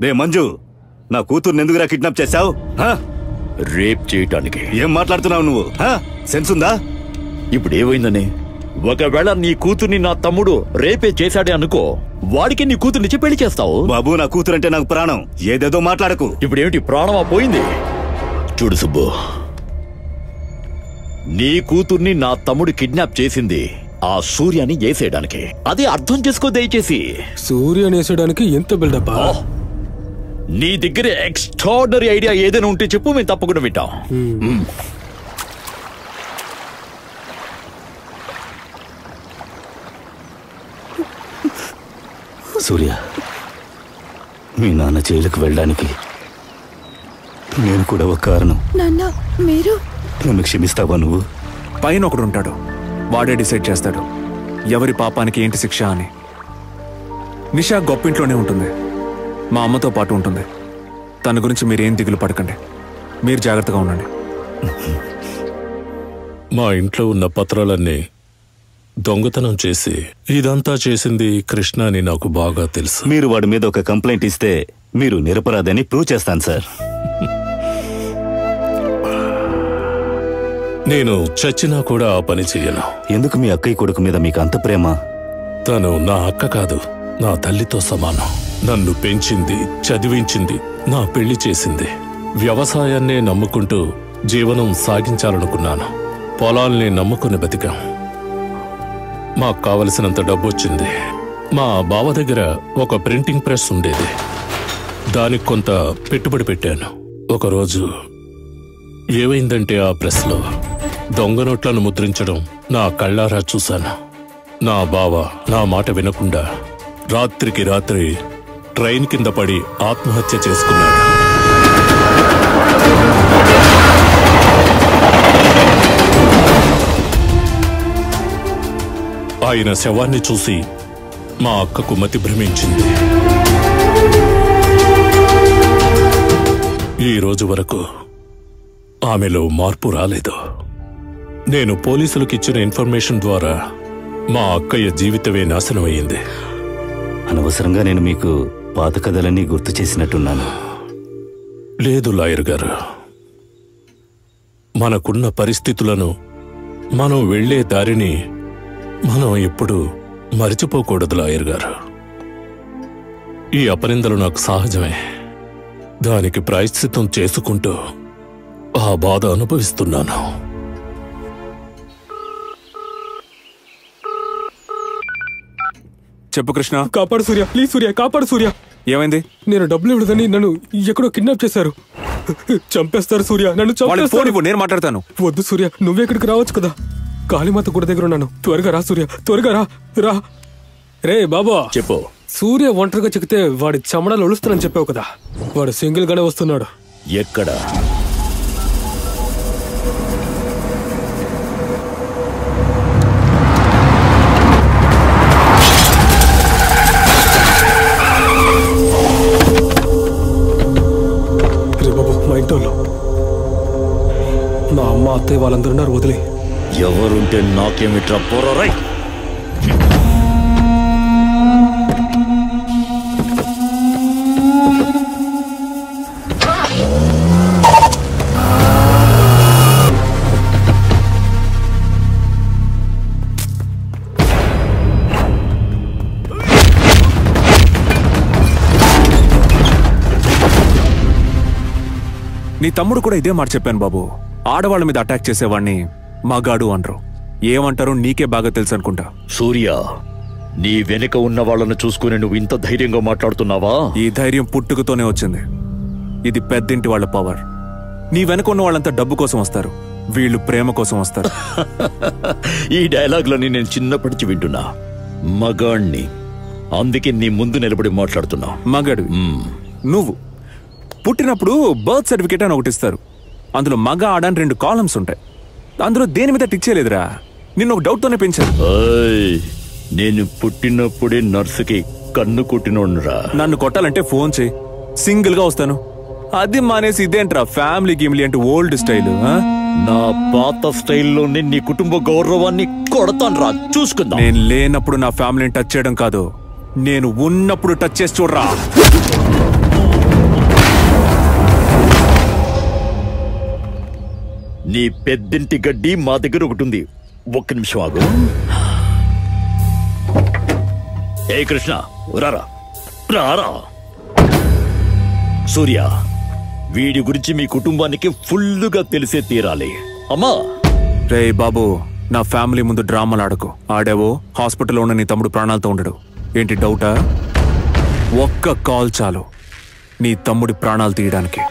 రే మంజు, నా కూతుర్ని ఎందుకురా కిడ్నాప్ చేశావు? రేప్ చేయటానికి. ఏం మాట్లాడుతున్నావు నువ్వు? సెన్స్ ఉందా? ఇప్పుడు ఏమైందని? ఒకవేళ నీ కూతుర్ని నా తమ్ముడు రేపే చేశాడే అనుకో, వాడికి నీ కూతుర్నిచ్చి పెళ్లి చేస్తావు. బాబు, నా కూతురంటే నాకు ప్రాణం. ఏదేదో మాట్లాడకు. ఇప్పుడేమిటి ప్రాణమా పోయింది? చూడు సుబ్బు, నీ కూతుర్ని నా తమ్ముడు కిడ్నాప్ చేసింది ఆ సూర్యాని వేసేయడానికి. అది అర్థం చేసుకో దయచేసి. సూర్యాని వేసేయడానికి ఎంత బిల్డప్? నీ దగ్గర ఎక్స్ట్రాడనరీ ఐడియా ఏదైనా ఉంటే చెప్పు, మేము తప్పకుండా వింటాం. సూర్య, మీ నాన్న జైలుకు వెళ్ళడానికి నేను కూడా ఒక కారణం. నాన్న, మీరు నన్ను క్షమిస్తావా? నువ్వు పైన ఒకడు ఉంటాడు, వాడే డిసైడ్ చేస్తాడు ఎవరి పాపానికి ఏంటి శిక్ష అని. నిషా గొప్పింట్లోనే ఉంటుంది, మా అమ్మతో పాటు ఉంటుంది. తన గురించి మీరేం దిగులు పడకండి, మీరు జాగ్రత్తగా ఉండండి. మా ఇంట్లో ఉన్న పత్రాలన్నీ దొంగతనం చేసి ఇదంతా చేసింది కృష్ణ అని నాకు బాగా తెలుసు. మీరు వాడి మీద ఒక కంప్లైంట్ ఇస్తే మీరు నిరపరాధని ప్రూవ్ చేస్తాను సార్. నేను చచ్చినా కూడా ఆ పని చెయ్యను. ఎందుకు మీ అక్కయ్య కొడుకు మీద మీకు అంత ప్రేమ? తను నా అక్క కాదు, నా తల్లితో సమానం. నన్ను పెంచింది, చదివించింది, నా పెళ్లి చేసింది. వ్యవసాయాన్నే నమ్ముకుంటూ జీవనం సాగించాలనుకున్నాను. పొలాల్ని నమ్ముకుని బతికాం. మాకు కావలసినంత డబ్బొచ్చింది. మా బావ దగ్గర ఒక ప్రింటింగ్ ప్రెస్ ఉండేది, దానికి కొంత పెట్టుబడి పెట్టాను. ఒకరోజు ఏమైందంటే ఆ ప్రెస్లో దొంగ నోట్లను ముద్రించడం నా కళ్ళారా చూశాను. నా బావ నా మాట వినకుండా రాత్రికి రాత్రి ట్రైన్ కింద పడి ఆత్మహత్య చేసుకున్నాడు. ఆయన శవాన్ని చూసి మా అక్కకు మతి భ్రమించింది. ఈ రోజు వరకు ఆమెలో మార్పు రాలేదు. నేను పోలీసులకు ఇచ్చిన ఇన్ఫర్మేషన్ ద్వారా మా అక్కయ్య జీవితమే నాశనమయ్యింది. అనవసరంగా నేను మీకు పాత కథలన్నీ గుర్తు చేసినట్టున్నాను. లేదు లాయర్ గారు, మనకున్న పరిస్థితులను, మనం వెళ్లే దారిని మనం ఎప్పుడూ మరిచిపోకూడదు లాయర్ గారు. ఈ అపనిందలు నాకు సహజమే. దానికి ప్రాయశ్చిత్తం చేసుకుంటూ ఆ బాధ అనుభవిస్తున్నాను. చెప్పు కృష్ణ. కాపాడు సూర్య, ప్లీజ్ సూర్య, కాపాడు సూర్య. ఏమైంది? నేను డబ్బులు ఇవ్వలేదని నన్ను ఎక్కడో కిడ్నాప్ చేశారు. చంపేస్తారు సూర్య, నన్ను చంపేస్తారు. నేను మాట్లాడతాను. వద్దు సూర్య, నువ్వే ఇక్కడికి రావచ్చు కదా. కాళీమాత గుడి దగ్గర ఉన్నాను. త్వరగా రా సూర్య, త్వరగా రా. రా రే బాబా. చెప్పు. సూర్య ఒంటరిగా చిక్కితే వాడి చెమడాలు ఒలుస్తానని చెప్పావు కదా, వాడు సింగిల్ గానే వస్తున్నాడు. ఎక్కడ? రే బాబు, మా ఇంట్లో మా అమ్మ అత్తయ్య వాళ్ళందరూ ఉన్నారు, వదిలే. ఎవరుంటే నాకేమిట్రా పోరారై. నీ తమ్ముడు కూడా ఇదే మాట చెప్పాను బాబు. ఆడవాళ్ళ మీద అటాక్ చేసేవాడిని మగాడు అనరు. ఏమంటారో నీకే బాగా తెలుసు అనుకుంటా. సూర్య, నీ వెనుక ఉన్న వాళ్ళను చూసుకుని నువ్వు ఇంత ధైర్యంగా మాట్లాడుతున్నావా? ఈ ధైర్యం పుట్టుకతోనే వచ్చింది. ఇది పెద్దింటి వాళ్ళ పవర్. నీ వెనుక ఉన్న వాళ్ళంతా డబ్బు కోసం వస్తారు, వీళ్ళు ప్రేమ కోసం వస్తారు. ఈ డైలాగ్లని నేను చిన్నప్పటి వింటున్నా. మగాణ్ణి, అందుకే నీ ముందు నిలబడి మాట్లాడుతున్నా. మగాడివి నువ్వు. పుట్టినప్పుడు బర్త్ సర్టిఫికేట్ అని ఒకటి ఇస్తారు. అందులో మగ ఆడ అని 2 కాలమ్స్ ఉంటాయి. అందులో దేని మీద టిక్ చేయలేదురా. నిన్ను ఒక డౌట్ తోనే పెంచారు. నేను పుట్టినప్పుడే నర్సుకి కన్ను కొట్టినోడ్రా. నన్ను కొట్టాలంటే ఫోన్ చేయి, సింగిల్ గా వస్తాను. అది మానేసి ఇదేంట్రా ఫ్యామిలీ గిమ్లీ అంటే ఓల్డ్ స్టైల్. నా పాత స్టైల్లోనే నీ కుటుంబ గౌరవాన్ని కొడతాన్రా, చూసుకుందా. నేను లేనప్పుడు నా ఫ్యామిలీని టచ్ చేయడం కాదు, నేను ఉన్నప్పుడు టచ్ చేసి చూడరా. నీ పెద్దింటి గడ్డి మా దగ్గర ఒకటి ఉంది. ఒక్క నిమిషం ఆగు. ఏ కృష్ణ, రారా రారా. సూర్య, వీడి గురించి మీ కుటుంబానికి ఫుల్లుగా తెలిసే తీరాలి. అమ్మా రే బాబు, నా ఫ్యామిలీ ముందు డ్రామాలు ఆడకు. ఆడావో హాస్పిటల్లో ఉన్న నీ తమ్ముడు ప్రాణాలతో ఉండడు. ఏంటి డౌటా? ఒక్క కాల్ చాలు నీ తమ్ముడి ప్రాణాలు తీయడానికి.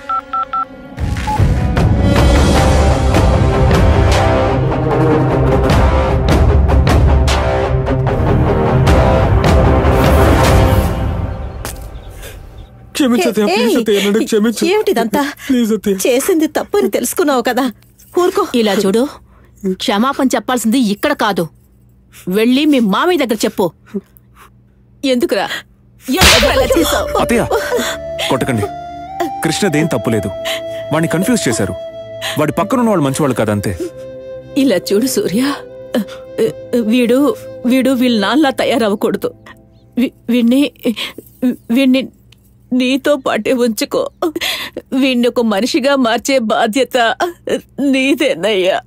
ఏమిటిదంతా? చేసింది తప్పని తెలుసుకున్నావు కదా, ఊరుకో. ఇలా చూడు, క్షమాపణ చెప్పాల్సింది ఇక్కడ కాదు, వెళ్ళి మీ మామయ్య దగ్గర చెప్పు. ఎందుకురా? అత్తయ్య కొట్టకండి. కృష్ణదేం తప్పులేదు. వాడిని కన్ఫ్యూజ్ చేశారు. వాడి పక్కనున్న వాళ్ళు మంచివాళ్ళు కాదంతే. ఇలా చూడు సూర్య, వీడు వీళ్ళ నాన్నలా తయారవ్వకూడదు. వీణ్ణి నీతో పాటే ఉంచుకో. వీణ్ణి ఒక మనిషిగా మార్చే బాధ్యత నీదేనయ్యా.